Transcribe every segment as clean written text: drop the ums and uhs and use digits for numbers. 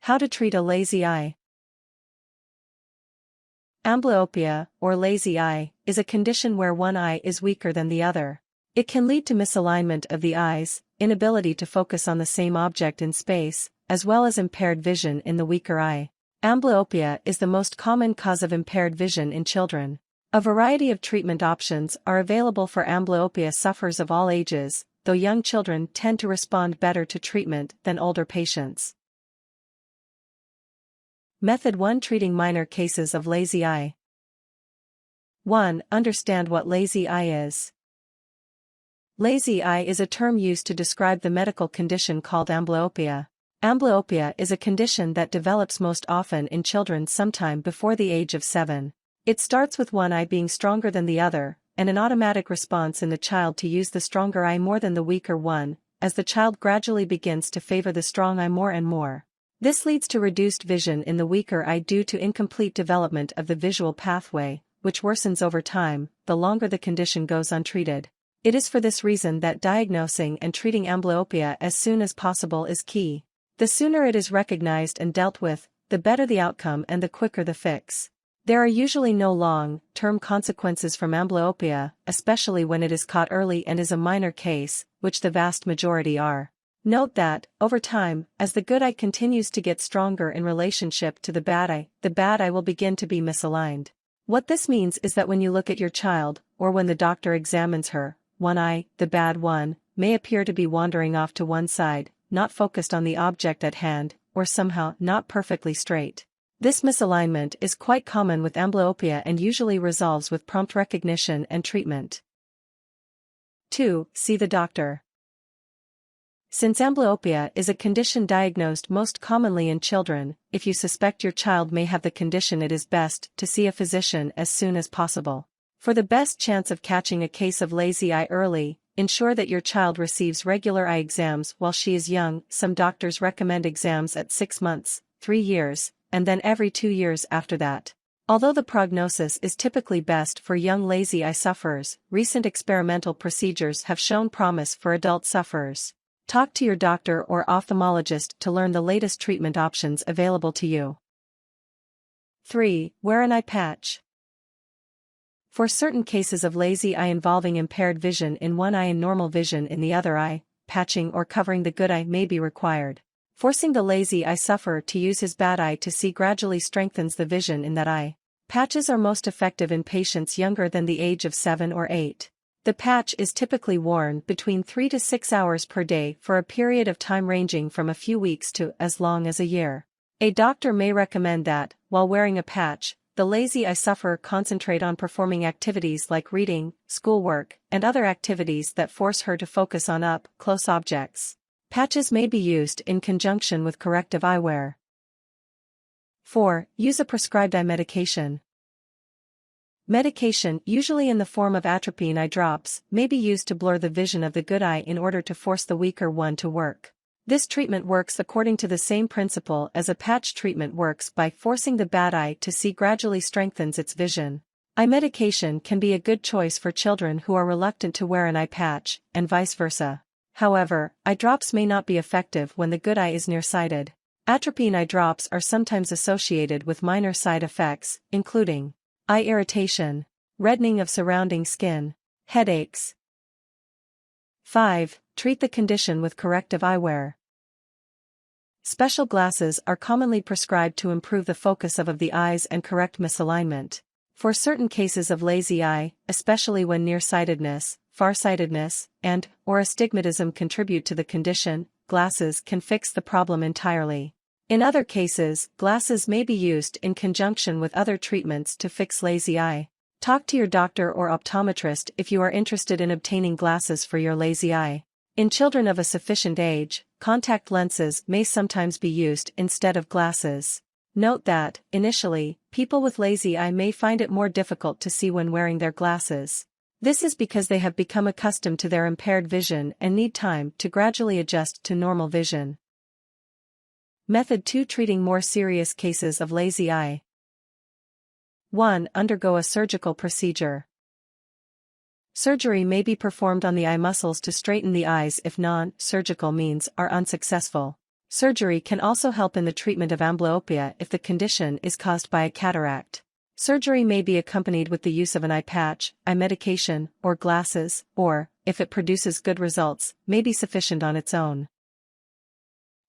How to treat a lazy eye. Amblyopia, or lazy eye, is a condition where one eye is weaker than the other. It can lead to misalignment of the eyes, inability to focus on the same object in space, as well as impaired vision in the weaker eye. Amblyopia is the most common cause of impaired vision in children. A variety of treatment options are available for amblyopia sufferers of all ages, though young children tend to respond better to treatment than older patients. Method 1: Treating minor cases of lazy eye. 1. Understand what lazy eye is. Lazy eye is a term used to describe the medical condition called amblyopia. Amblyopia is a condition that develops most often in children sometime before the age of 7. It starts with one eye being stronger than the other, and an automatic response in the child to use the stronger eye more than the weaker one, as the child gradually begins to favor the strong eye more and more. This leads to reduced vision in the weaker eye due to incomplete development of the visual pathway, which worsens over time, the longer the condition goes untreated. It is for this reason that diagnosing and treating amblyopia as soon as possible is key. The sooner it is recognized and dealt with, the better the outcome and the quicker the fix. There are usually no long-term consequences from amblyopia, especially when it is caught early and is a minor case, which the vast majority are. Note that, over time, as the good eye continues to get stronger in relationship to the bad eye will begin to be misaligned. What this means is that when you look at your child, or when the doctor examines her, one eye, the bad one, may appear to be wandering off to one side, not focused on the object at hand, or somehow not perfectly straight. This misalignment is quite common with amblyopia and usually resolves with prompt recognition and treatment. 2. See the doctor. Since amblyopia is a condition diagnosed most commonly in children, if you suspect your child may have the condition, it is best to see a physician as soon as possible. For the best chance of catching a case of lazy eye early, ensure that your child receives regular eye exams while she is young. Some doctors recommend exams at 6 months, 3 years, and then every 2 years after that. Although the prognosis is typically best for young lazy eye sufferers, recent experimental procedures have shown promise for adult sufferers. Talk to your doctor or ophthalmologist to learn the latest treatment options available to you. 3. Wear an eye patch. For certain cases of lazy eye involving impaired vision in one eye and normal vision in the other eye, patching or covering the good eye may be required. Forcing the lazy eye sufferer to use his bad eye to see gradually strengthens the vision in that eye. Patches are most effective in patients younger than the age of 7 or 8. The patch is typically worn between 3 to 6 hours per day for a period of time ranging from a few weeks to as long as a year. A doctor may recommend that, while wearing a patch, the lazy eye sufferer concentrate on performing activities like reading, schoolwork, and other activities that force her to focus on up-close objects. Patches may be used in conjunction with corrective eyewear. 4. Use a prescribed eye medication. Medication, usually in the form of atropine eye drops, may be used to blur the vision of the good eye in order to force the weaker one to work. This treatment works according to the same principle as a patch treatment works by forcing the bad eye to see gradually strengthens its vision. Eye medication can be a good choice for children who are reluctant to wear an eye patch, and vice versa. However, eye drops may not be effective when the good eye is nearsighted. Atropine eye drops are sometimes associated with minor side effects, including eye irritation, reddening of surrounding skin, headaches. 5. Treat the condition with corrective eyewear. Special glasses are commonly prescribed to improve the focus of the eyes and correct misalignment. For certain cases of lazy eye, especially when nearsightedness, farsightedness, and/or astigmatism contribute to the condition, glasses can fix the problem entirely. In other cases, glasses may be used in conjunction with other treatments to fix lazy eye. Talk to your doctor or optometrist if you are interested in obtaining glasses for your lazy eye. In children of a sufficient age, contact lenses may sometimes be used instead of glasses. Note that, initially, people with lazy eye may find it more difficult to see when wearing their glasses. This is because they have become accustomed to their impaired vision and need time to gradually adjust to normal vision. Method 2: Treating more serious cases of lazy eye. 1. Undergo a surgical procedure. Surgery may be performed on the eye muscles to straighten the eyes if non-surgical means are unsuccessful. Surgery can also help in the treatment of amblyopia if the condition is caused by a cataract. Surgery may be accompanied with the use of an eye patch, eye medication, or glasses, or, if it produces good results, may be sufficient on its own.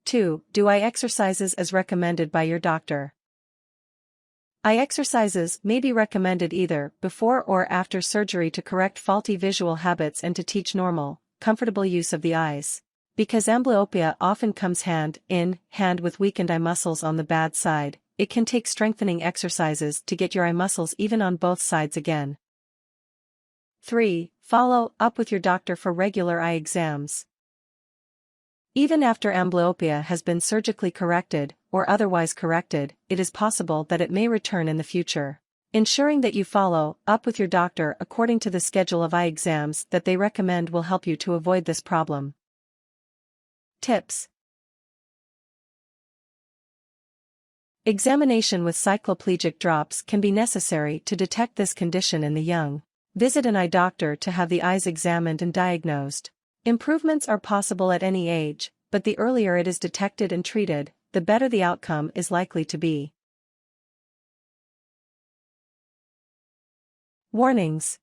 2. Do eye exercises as recommended by your doctor. Eye exercises may be recommended either before or after surgery to correct faulty visual habits and to teach normal, comfortable use of the eyes. Because amblyopia often comes hand in hand with weakened eye muscles on the bad side, it can take strengthening exercises to get your eye muscles even on both sides again. 3. Follow up with your doctor for regular eye exams. Even after amblyopia has been surgically corrected, or otherwise corrected, it is possible that it may return in the future. Ensuring that you follow up with your doctor according to the schedule of eye exams that they recommend will help you to avoid this problem. Tips. Examination with cycloplegic drops can be necessary to detect this condition in the young. Visit an eye doctor to have the eyes examined and diagnosed. Improvements are possible at any age, but the earlier it is detected and treated, the better the outcome is likely to be. Warnings.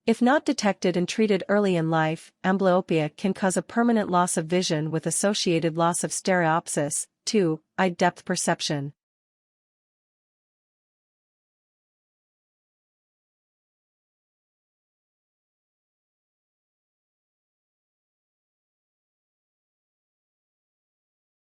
If not detected and treated early in life, amblyopia can cause a permanent loss of vision with associated loss of stereopsis, 2, eye depth perception.